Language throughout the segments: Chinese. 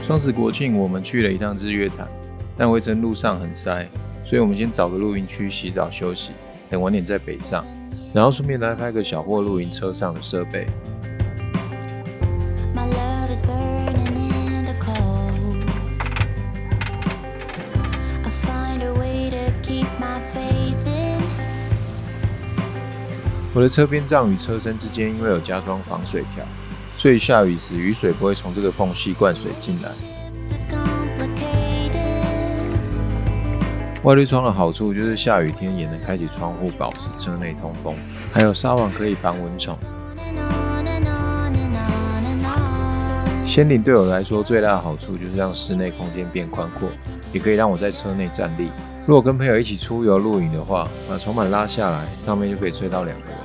双十国庆我们去了一趟日月潭，但回程路上很塞，所以我们先找个露营区洗澡休息，等晚点再北上，然后顺便来拍个小货露营车上的设备。我的车边帐与车身之间因为有加装防水条，所以下雨时雨水不会从这个缝隙灌水进来。外绿窗的好处就是下雨天也能开启窗户保持车内通风，还有纱网可以防蚊虫。掀顶对我来说最大的好处就是让室内空间变宽阔，也可以让我在车内站立。如果跟朋友一起出游露营的话，把床板拉下来，上面就可以睡到2个人。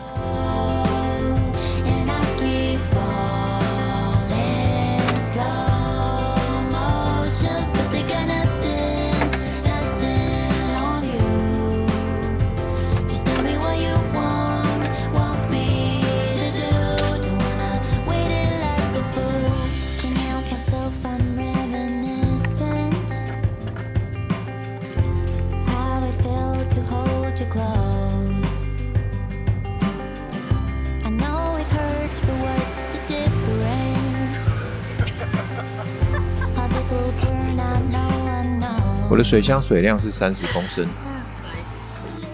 我的水箱水量是30公升，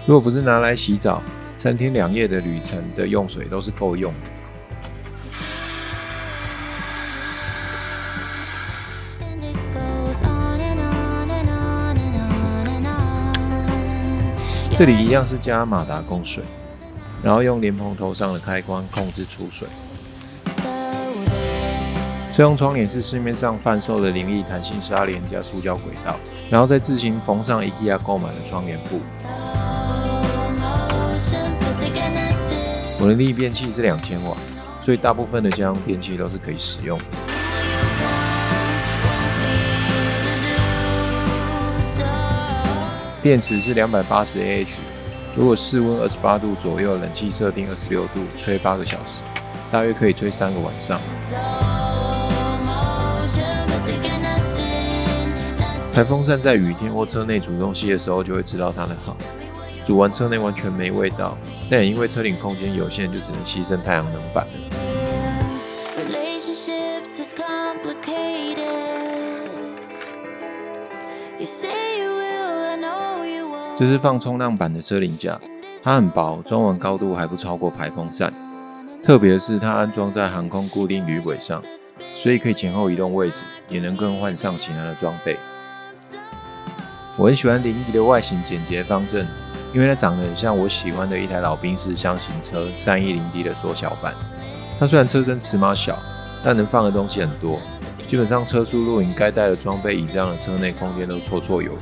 如果不是拿来洗澡，3天2夜的旅程的用水都是够用的。这里一样是加马达供水，然后用莲蓬头上的开关控制出水。车用窗帘是市面上贩售的灵力弹性纱帘加塑胶轨道，然后再自行缝上 IKEA 购买的窗帘布。我的逆变器是2000瓦，所以大部分的家用电器都是可以使用的。电池是280AH， 如果室温28度左右，冷气设定26度，吹8个小时，大约可以吹3个晚上。排风扇在雨天或车内主动吸的时候就会知道它的好。煮完车内完全没味道，但也因为车顶空间有限，就只能牺牲太阳能板了。这是放冲浪板的车顶架，它很薄，装完高度还不超过排风扇。特别的是它安装在航空固定铝轨上，所以可以前后移动位置，也能更换上其他的装备。我很喜欢灵仪的外形简洁方正，因为它长得很像我喜欢的一台老宾士箱型车 310D 的缩小版。它虽然车身尺码小，但能放的东西很多，基本上车速露营该带的装备以这样的车内空间都绰绰有余。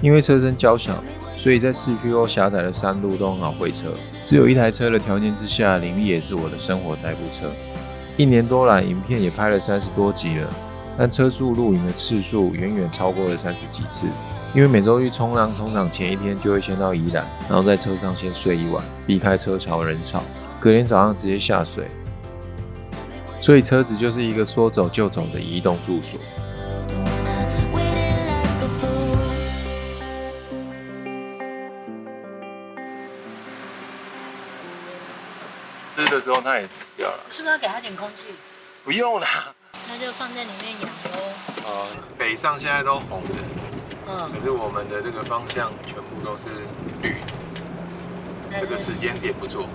因为车身娇小，所以在市区或狭窄的山路都很好会车。只有一台车的条件之下，灵仪也是我的生活代步车。1年多来，影片也拍了30多集了，但车速露营的次数远远超过了30几次。因为每周去冲浪，通常前一天就会先到宜兰，然后在车上先睡一晚，避开车潮人潮，隔天早上直接下水。所以车子就是一个说走就走的移动住所。吃的时候它也死掉了，是不是要给它点空气？不用啦，那就放在里面养喽。北上现在都红的。可是我们的这个方向全部都是绿，这个时间点不错。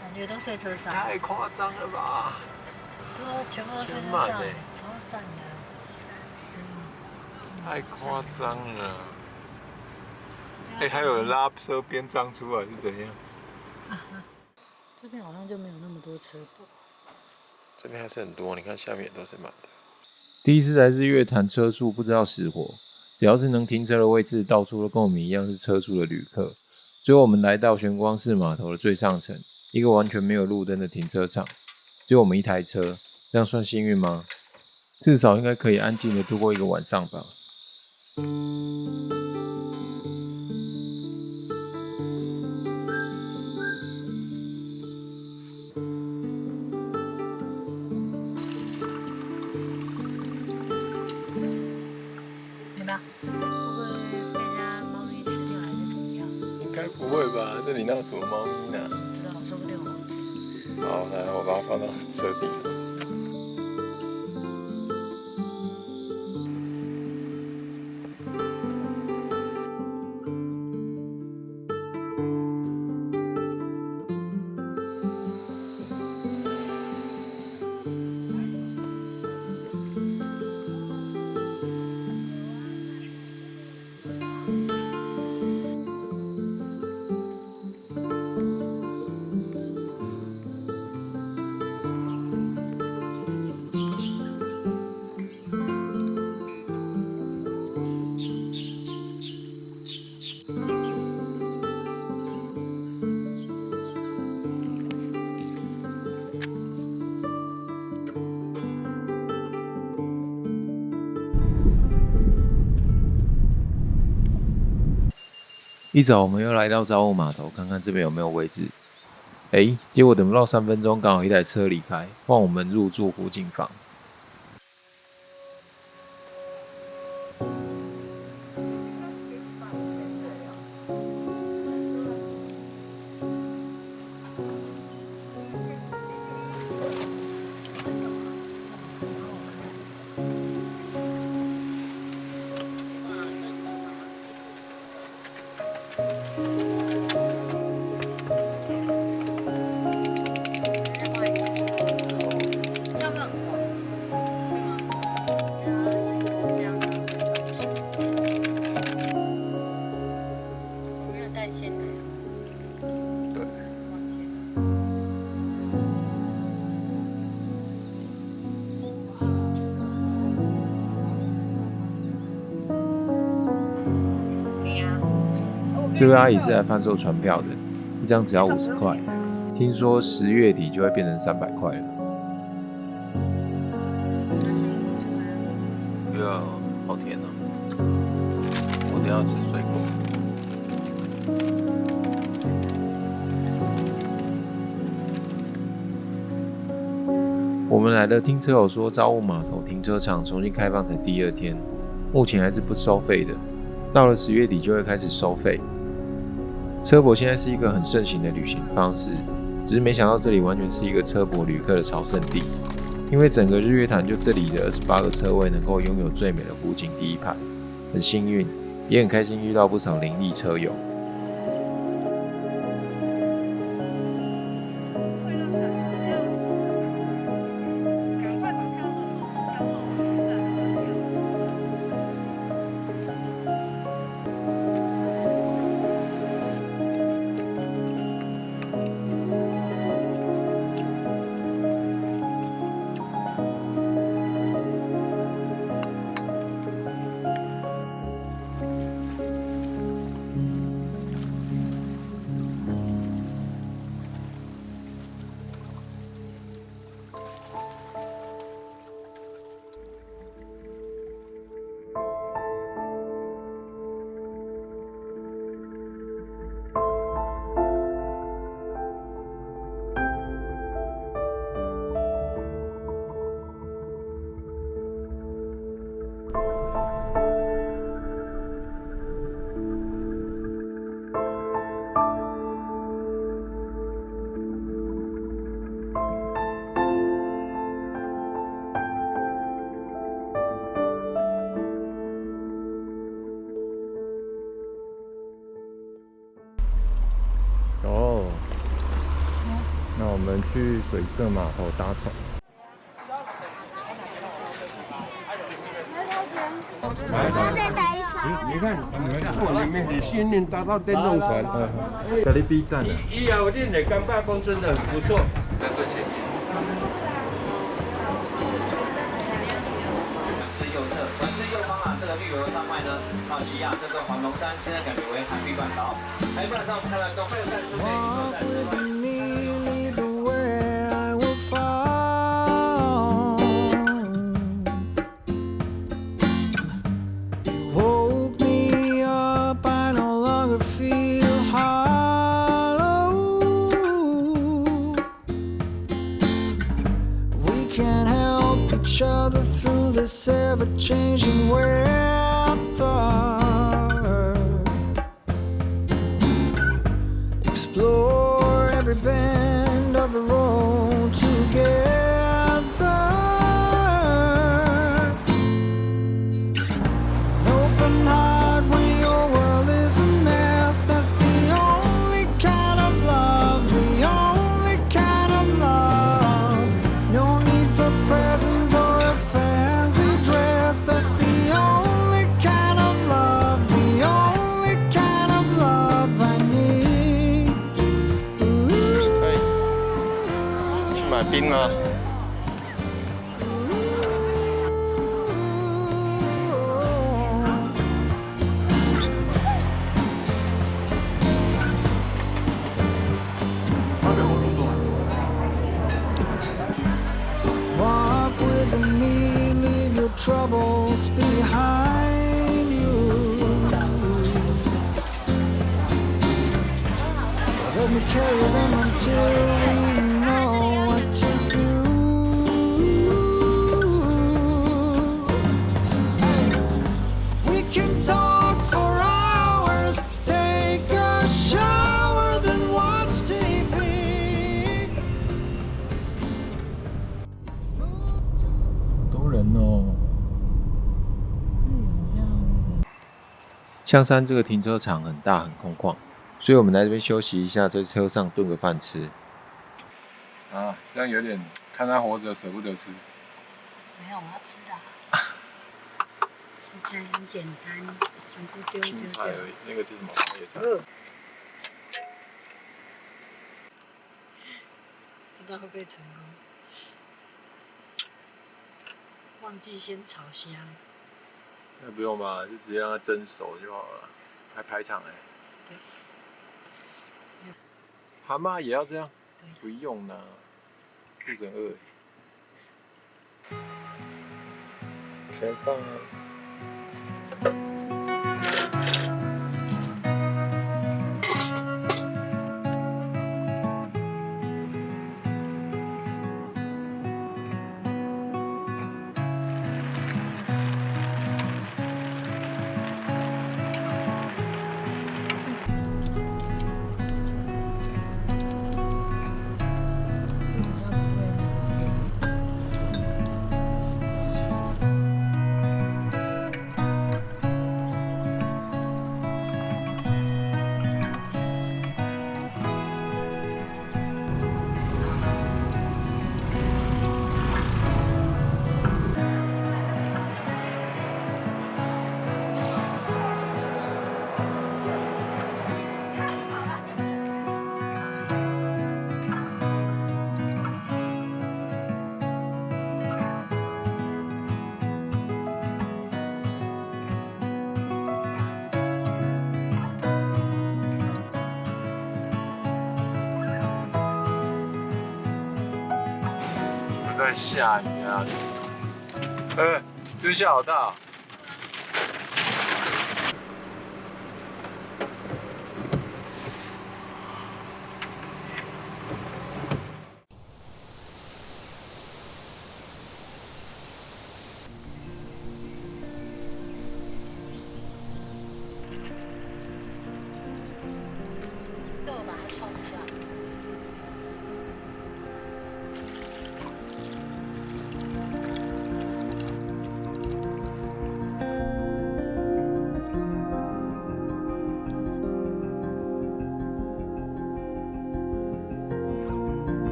感觉都睡车上。太夸张了吧！对啊，全部都睡车上，超赞的。太夸张了！还有人拉车边帐出来是怎样？这边好像就没有那么多车子。这边还是很多，你看下面都是满的。第一次来日月潭，车速不知道死活，只要是能停车的位置，到处都跟我们一样是车速的旅客。最后我们来到玄光寺码头的最上层，一个完全没有路灯的停车场，只有我们一台车，这样算幸运吗？至少应该可以安静的度过一个晚上吧。该不会吧？这里哪有什么猫咪呢？不知道，说不定我忘记。好，来，我把它放到车底了。一早我们又来到招务码头，看看这边有没有位置。结果等不到3分钟，刚好一台车离开，换我们入住湖景房。这位阿姨是来贩售船票的，一张只要50块，听说10月底就会变成300块了。好甜哦！我等一下要吃水果。我们来的听车友说，招务码头停车场重新开放才第2天，目前还是不收费的，到了10月底就会开始收费。车博现在是一个很盛行的旅行方式，只是没想到这里完全是一个车博旅客的朝圣地。因为整个日月潭就这里的28个车位能够拥有最美的湖景第一排，很幸运，也很开心遇到不少灵力车友。那我们去水色码头搭船。你看，里面你训练搭到电动船，在你 B 站的。以后你的干爸公真的不错。在最前面。是右侧，船是右方啊，这个绿油山脉呢，到西亚这个黄龙山，现在改名为海碧半岛。海碧半岛看到都会有在出现一座在。This ever-changing weather. explore every bend of the road together. An open heart when your world is a mess. That's the only kind of love, the only kind of love. No need for presents or a fancy dress. That's the only kind of love, the only kind of love I need. 去买冰吗？ Walk with me, leave your troubles behind you. Let me carry them until we know what to do. We can talk for hours, take a shower, then watch TV. 多人哦。这里好像象山这个停车场很大很空旷，所以我们来这边休息一下，在车上炖个饭吃。啊，这样有点看他活着舍不得吃。没有，我要吃的。食材很简单，全部丢青菜而已，那个是什么花椰菜？不知道会不会成功。忘记先炒虾了。那不用吧，就直接让它蒸熟就好了，还排场哎。对。蛤蟆也要这样？对不用啦，肚子很饿。全放啊。在下雨啊！这边下好大。